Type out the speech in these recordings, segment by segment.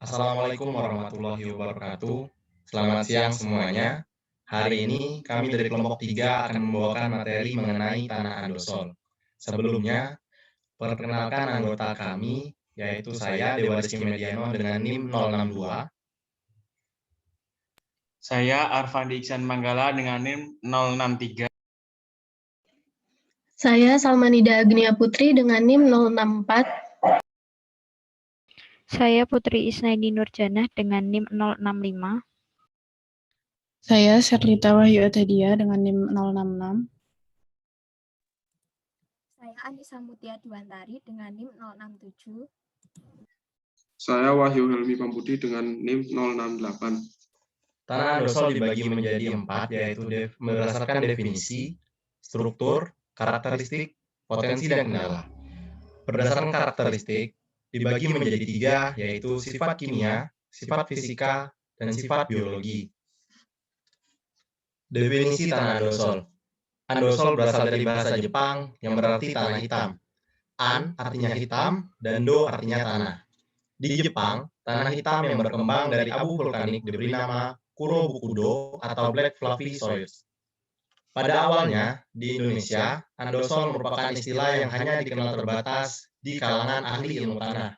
Assalamualaikum warahmatullahi wabarakatuh. Selamat siang semuanya. Hari ini kami dari kelompok 3 akan membawakan materi mengenai tanah andosol. Sebelumnya, perkenalkan anggota kami, yaitu saya Dewa Rizky Mediano dengan NIM 062. Saya Arfandi Iksan Manggala dengan NIM 063. Saya Salmanida Agnia Putri dengan NIM 064. Saya Putri Isnaidi Nurjanah dengan NIM 065. Saya Sherlita Wahyu Atadia dengan NIM 066. Saya Anissa Mutia Diwantari dengan NIM 067. Saya Wahyu Helmi Pambudi dengan NIM 068. Tanah andosol dibagi menjadi 4, yaitu berdasarkan definisi, struktur, karakteristik, potensi, dan kendala. Berdasarkan karakteristik, dibagi menjadi 3, yaitu sifat kimia, sifat fisika, dan sifat biologi. Definisi tanah andosol. Andosol berasal dari bahasa Jepang yang berarti tanah hitam. An artinya hitam, dan do artinya tanah. Di Jepang, tanah hitam yang berkembang dari abu vulkanik diberi nama Kurobukudo atau Black Fluffy Soils. Pada awalnya, di Indonesia, andosol merupakan istilah yang hanya dikenal terbatas di kalangan ahli ilmu tanah.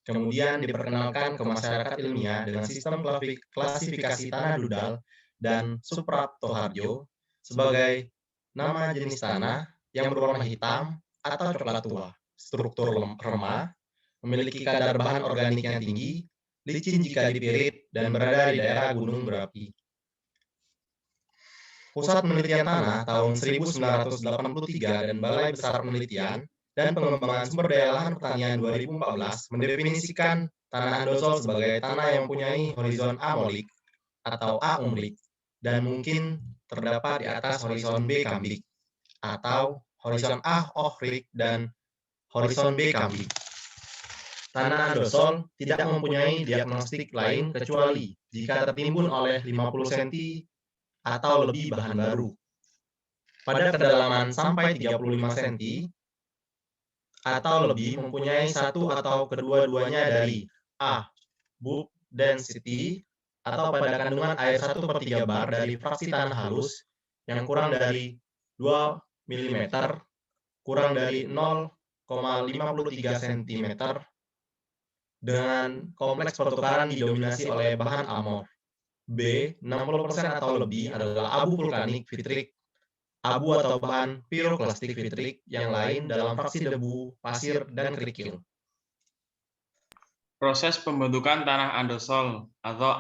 Kemudian diperkenalkan ke masyarakat ilmiah dengan sistem klasifikasi tanah dudal dan Suprapto Harjo sebagai nama jenis tanah yang berwarna hitam atau coklat tua, struktur remah, memiliki kadar bahan organik yang tinggi, licin jika dipirit, dan berada di daerah gunung berapi. Pusat Penelitian Tanah tahun 1983 dan Balai Besar Penelitian dan Pengembangan Sumber Daya Lahan Pertanian 2014 mendefinisikan tanah andosol sebagai tanah yang mempunyai horizon amolik atau A umlik dan mungkin terdapat di atas horizon B kambik atau horizon A ohrik dan horizon B kambik. Tanah andosol tidak mempunyai diagnostik lain kecuali jika tertimbun oleh 50 cm atau lebih bahan baru. Pada kedalaman sampai 35 cm atau lebih mempunyai satu atau kedua-duanya dari A. Bulk density atau pada kandungan air 1/3 bar dari fraksi tanah halus yang kurang dari 2 mm, kurang dari 0,53 cm, dengan kompleks pertukaran didominasi oleh bahan amorf. B. 60% atau lebih adalah abu vulkanik vitrik, abu atau bahan piroklastik vitrik yang lain dalam fraksi debu, pasir, dan kerikil. Proses pembentukan tanah andosol atau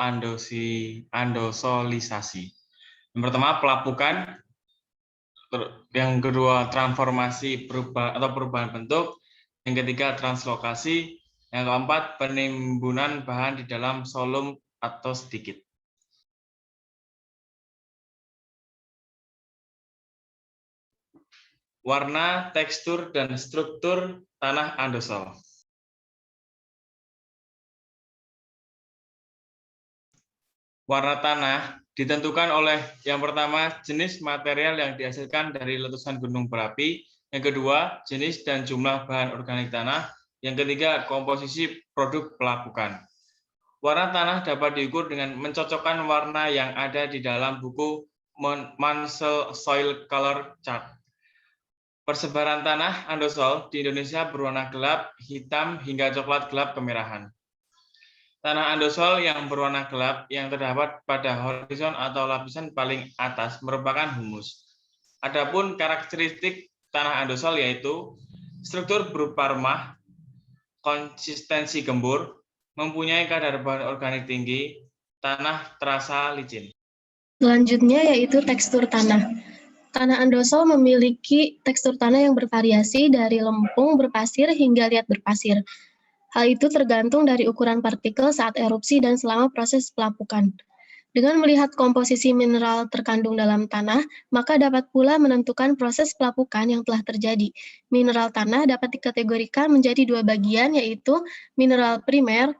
andosolisasi. Yang pertama pelapukan, yang kedua transformasi perubahan bentuk, yang ketiga translokasi, yang keempat penimbunan bahan di dalam solum atau sedikit. Warna, tekstur, dan struktur tanah andosol. Warna tanah ditentukan oleh yang pertama jenis material yang dihasilkan dari letusan gunung berapi, yang kedua jenis dan jumlah bahan organik tanah, yang ketiga komposisi produk pelapukan. Warna tanah dapat diukur dengan mencocokkan warna yang ada di dalam buku Munsell Soil Color Chart. Persebaran tanah andosol di Indonesia berwarna gelap, hitam, hingga coklat gelap kemerahan. Tanah andosol yang berwarna gelap yang terdapat pada horizon atau lapisan paling atas merupakan humus. Adapun karakteristik tanah andosol yaitu struktur berupa remah, konsistensi gembur, mempunyai kadar bahan organik tinggi, tanah terasa licin. Selanjutnya yaitu tekstur tanah. Tanah andosol memiliki tekstur tanah yang bervariasi dari lempung berpasir hingga liat berpasir. Hal itu tergantung dari ukuran partikel saat erupsi dan selama proses pelapukan. Dengan melihat komposisi mineral terkandung dalam tanah, maka dapat pula menentukan proses pelapukan yang telah terjadi. Mineral tanah dapat dikategorikan menjadi dua bagian, yaitu mineral primer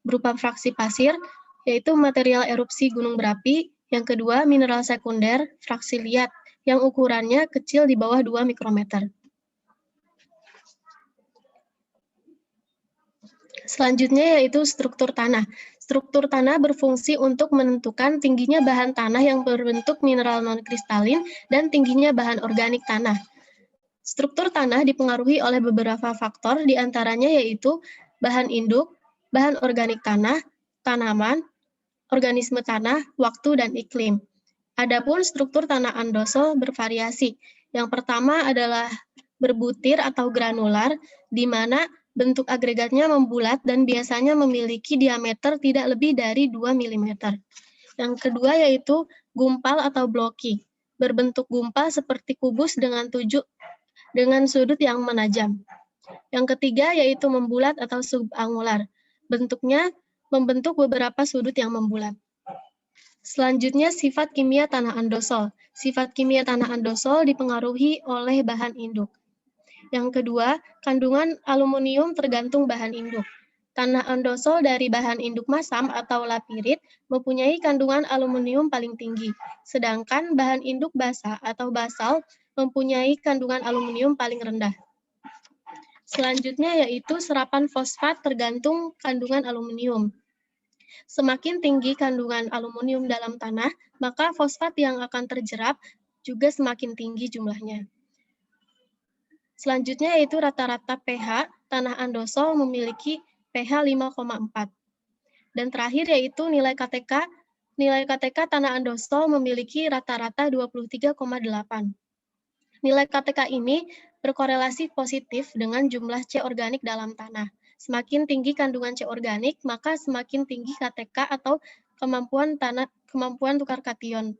berupa fraksi pasir, yaitu material erupsi gunung berapi. Yang kedua, mineral sekunder fraksi liat, yang ukurannya kecil di bawah 2 mikrometer. Selanjutnya yaitu struktur tanah. Struktur tanah berfungsi untuk menentukan tingginya bahan tanah yang berbentuk mineral non-kristalin dan tingginya bahan organik tanah. Struktur tanah dipengaruhi oleh beberapa faktor, diantaranya yaitu bahan induk, bahan organik tanah, tanaman, organisme tanah, waktu, dan iklim. Adapun struktur tanah andosol bervariasi. Yang pertama adalah berbutir atau granular, di mana bentuk agregatnya membulat dan biasanya memiliki diameter tidak lebih dari 2 mm. Yang kedua yaitu gumpal atau blocky, berbentuk gumpal seperti kubus dengan sudut yang menajam. Yang ketiga yaitu membulat atau subangular, bentuknya membentuk beberapa sudut yang membulat. Selanjutnya, sifat kimia tanah andosol. Sifat kimia tanah andosol dipengaruhi oleh bahan induk. Yang kedua, kandungan aluminium tergantung bahan induk. Tanah andosol dari bahan induk masam atau lapirit mempunyai kandungan aluminium paling tinggi, sedangkan bahan induk basa atau basal mempunyai kandungan aluminium paling rendah. Selanjutnya yaitu serapan fosfat tergantung kandungan aluminium. Semakin tinggi kandungan aluminium dalam tanah, maka fosfat yang akan terjerap juga semakin tinggi jumlahnya. Selanjutnya yaitu rata-rata pH, tanah andosol memiliki pH 5,4. Dan terakhir yaitu nilai KTK. Nilai KTK tanah andosol memiliki rata-rata 23,8. Nilai KTK ini berkorelasi positif dengan jumlah C organik dalam tanah. Semakin tinggi kandungan C organik, maka semakin tinggi KTK atau kemampuan tukar kation.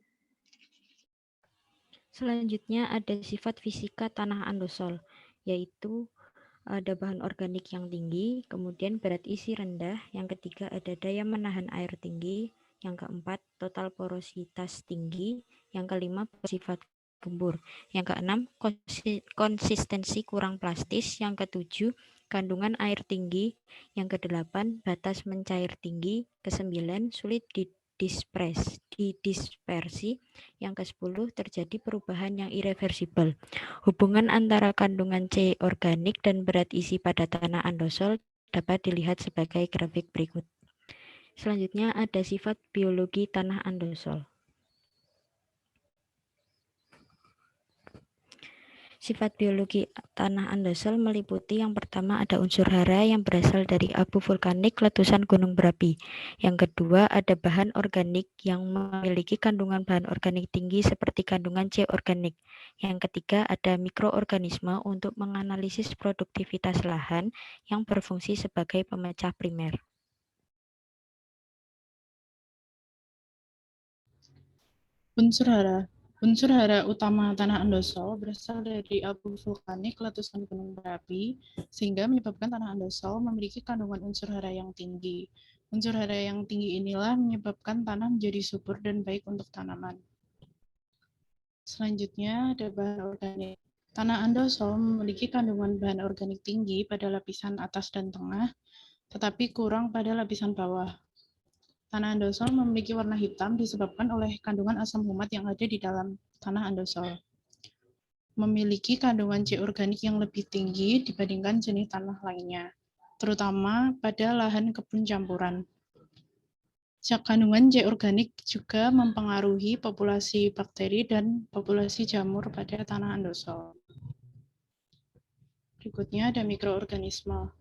Selanjutnya ada sifat fisika tanah andosol, yaitu ada bahan organik yang tinggi, kemudian berat isi rendah, yang ketiga ada daya menahan air tinggi, yang keempat total porositas tinggi, yang kelima bersifat gembur, yang keenam konsistensi kurang plastis, yang ketujuh kandungan air tinggi, yang kedelapan batas mencair tinggi, kesembilan sulit didispersi, yang ke-10 terjadi perubahan yang irreversibel. Hubungan antara kandungan C organik dan berat isi pada tanah andosol dapat dilihat sebagai grafik berikut. Selanjutnya ada sifat biologi tanah andosol. Sifat biologi tanah andosol meliputi yang pertama ada unsur hara yang berasal dari abu vulkanik letusan gunung berapi. Yang kedua ada bahan organik yang memiliki kandungan bahan organik tinggi seperti kandungan C organik. Yang ketiga ada mikroorganisme untuk menganalisis produktivitas lahan yang berfungsi sebagai pemecah primer. Unsur hara. Unsur hara utama tanah andosol berasal dari abu vulkanik letusan gunung berapi, sehingga menyebabkan tanah andosol memiliki kandungan unsur hara yang tinggi. Unsur hara yang tinggi inilah menyebabkan tanah menjadi subur dan baik untuk tanaman. Selanjutnya ada bahan organik. Tanah andosol memiliki kandungan bahan organik tinggi pada lapisan atas dan tengah, tetapi kurang pada lapisan bawah. Tanah andosol memiliki warna hitam disebabkan oleh kandungan asam humat yang ada di dalam tanah andosol. Memiliki kandungan C organik yang lebih tinggi dibandingkan jenis tanah lainnya, terutama pada lahan kebun campuran. Kandungan C organik juga mempengaruhi populasi bakteri dan populasi jamur pada tanah andosol. Berikutnya ada mikroorganisme.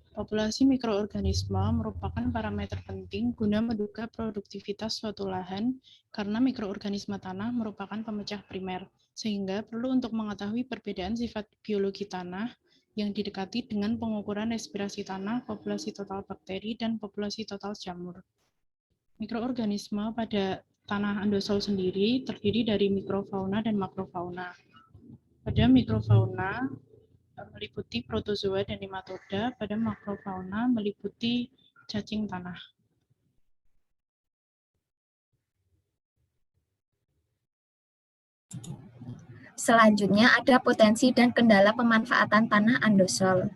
Populasi mikroorganisme merupakan parameter penting guna menduga produktivitas suatu lahan karena mikroorganisme tanah merupakan pemecah primer, sehingga perlu untuk mengetahui perbedaan sifat biologi tanah yang didekati dengan pengukuran respirasi tanah, populasi total bakteri, dan populasi total jamur. Mikroorganisme pada tanah andosol sendiri terdiri dari mikrofauna dan makrofauna. Pada mikrofauna meliputi protozoa dan nematoda, pada makrofauna meliputi cacing tanah. Selanjutnya ada potensi dan kendala pemanfaatan tanah andosol.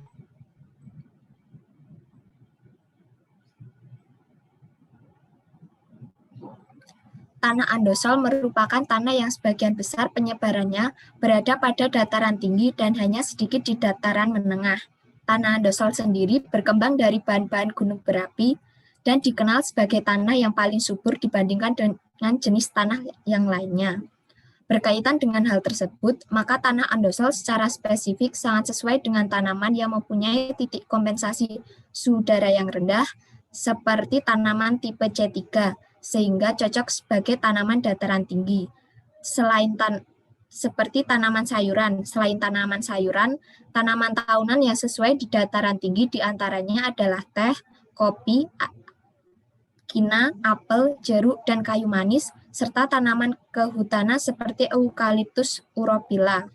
Tanah andosol merupakan tanah yang sebagian besar penyebarannya berada pada dataran tinggi dan hanya sedikit di dataran menengah. Tanah andosol sendiri berkembang dari bahan-bahan gunung berapi dan dikenal sebagai tanah yang paling subur dibandingkan dengan jenis tanah yang lainnya. Berkaitan dengan hal tersebut, maka tanah andosol secara spesifik sangat sesuai dengan tanaman yang mempunyai titik kompensasi suhu udara yang rendah, seperti tanaman tipe C3, sehingga cocok sebagai tanaman dataran tinggi. Seperti tanaman sayuran. Selain tanaman sayuran, tanaman tahunan yang sesuai di dataran tinggi diantaranya adalah teh, kopi, kina, apel, jeruk, dan kayu manis, serta tanaman kehutanan seperti Eucalyptus urophylla.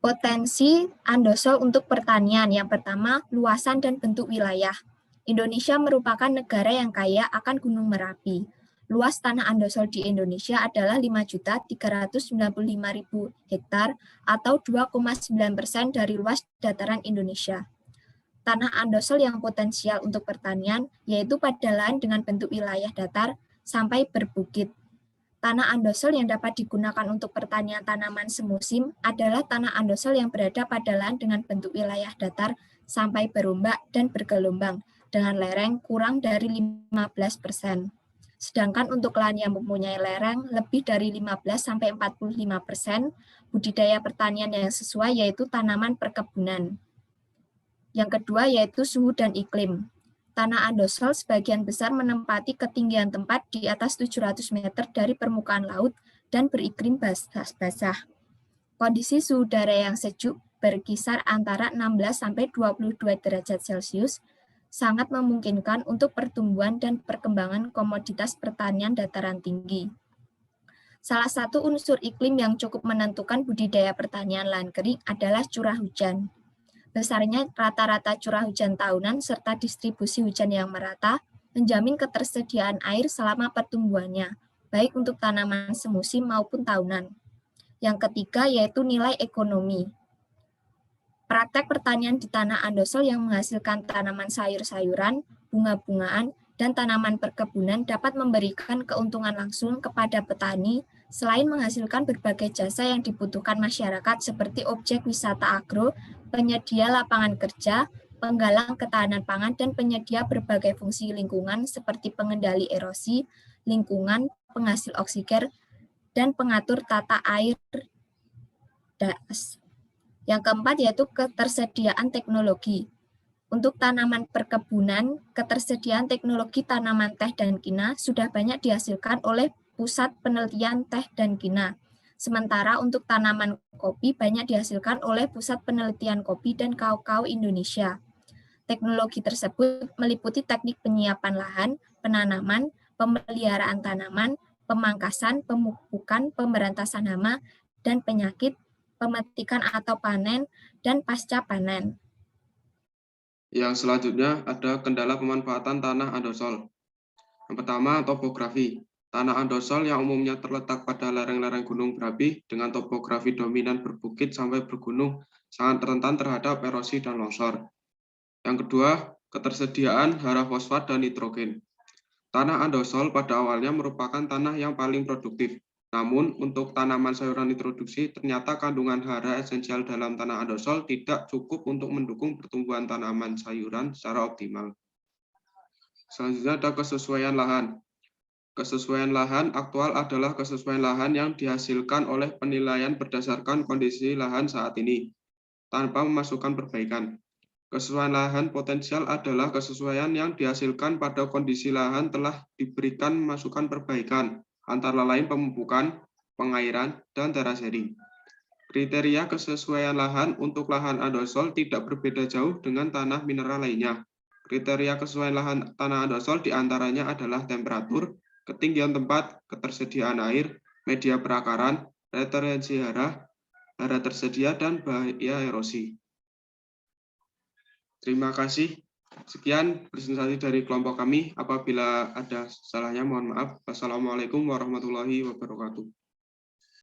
Potensi andosol untuk pertanian. Yang pertama, luasan dan bentuk wilayah. Indonesia merupakan negara yang kaya akan Gunung Merapi. Luas tanah andosol di Indonesia adalah 5.395.000 hektar atau 2,9% dari luas dataran Indonesia. Tanah andosol yang potensial untuk pertanian yaitu pada lahan dengan bentuk wilayah datar sampai berbukit. Tanah andosol yang dapat digunakan untuk pertanian tanaman semusim adalah tanah andosol yang berada pada lahan dengan bentuk wilayah datar sampai berombak dan bergelombang dengan lereng kurang dari 15%. Sedangkan untuk lahan yang mempunyai lereng lebih dari 15-45%, budidaya pertanian yang sesuai yaitu tanaman perkebunan. Yang kedua yaitu suhu dan iklim. Tanah andosol sebagian besar menempati ketinggian tempat di atas 700 meter dari permukaan laut dan beriklim basah. Kondisi suhu udara yang sejuk berkisar antara 16-22 derajat Celcius sangat memungkinkan untuk pertumbuhan dan perkembangan komoditas pertanian dataran tinggi. Salah satu unsur iklim yang cukup menentukan budidaya pertanian lahan kering adalah curah hujan. Besarnya rata-rata curah hujan tahunan serta distribusi hujan yang merata menjamin ketersediaan air selama pertumbuhannya, baik untuk tanaman semusim maupun tahunan. Yang ketiga yaitu nilai ekonomi. Praktek pertanian di tanah andosol yang menghasilkan tanaman sayur-sayuran, bunga-bungaan, dan tanaman perkebunan dapat memberikan keuntungan langsung kepada petani selain menghasilkan berbagai jasa yang dibutuhkan masyarakat seperti objek wisata agro, penyedia lapangan kerja, penggalang ketahanan pangan, dan penyedia berbagai fungsi lingkungan seperti pengendali erosi, lingkungan, penghasil oksigen, dan pengatur tata air das. Yang keempat yaitu ketersediaan teknologi. Untuk tanaman perkebunan, ketersediaan teknologi tanaman teh dan kina sudah banyak dihasilkan oleh Pusat Penelitian Teh dan Kina. Sementara untuk tanaman kopi banyak dihasilkan oleh Pusat Penelitian Kopi dan Kakao Indonesia. Teknologi tersebut meliputi teknik penyiapan lahan, penanaman, pemeliharaan tanaman, pemangkasan, pemupukan, pemberantasan hama dan penyakit, pemetikan atau panen, dan pasca panen. Yang selanjutnya ada kendala pemanfaatan tanah andosol. Yang pertama, topografi. Tanah andosol yang umumnya terletak pada lereng-lereng gunung berapi dengan topografi dominan berbukit sampai bergunung sangat rentan terhadap erosi dan longsor. Yang kedua, ketersediaan hara fosfat dan nitrogen. Tanah andosol pada awalnya merupakan tanah yang paling produktif. Namun, untuk tanaman sayuran introduksi, ternyata kandungan hara esensial dalam tanah andosol tidak cukup untuk mendukung pertumbuhan tanaman sayuran secara optimal. Selanjutnya ada kesesuaian lahan. Kesesuaian lahan aktual adalah kesesuaian lahan yang dihasilkan oleh penilaian berdasarkan kondisi lahan saat ini, tanpa memasukkan perbaikan. Kesesuaian lahan potensial adalah kesesuaian yang dihasilkan pada kondisi lahan telah diberikan masukan perbaikan, antara lain pemupukan, pengairan, dan terasering. Kriteria kesesuaian lahan untuk lahan andosol tidak berbeda jauh dengan tanah mineral lainnya. Kriteria kesesuaian lahan tanah andosol diantaranya adalah temperatur, ketinggian tempat, ketersediaan air, media perakaran, retensi hara tersedia, dan bahaya erosi. Terima kasih. Sekian presentasi dari kelompok kami. Apabila ada salahnya, mohon maaf. Wassalamualaikum warahmatullahi wabarakatuh.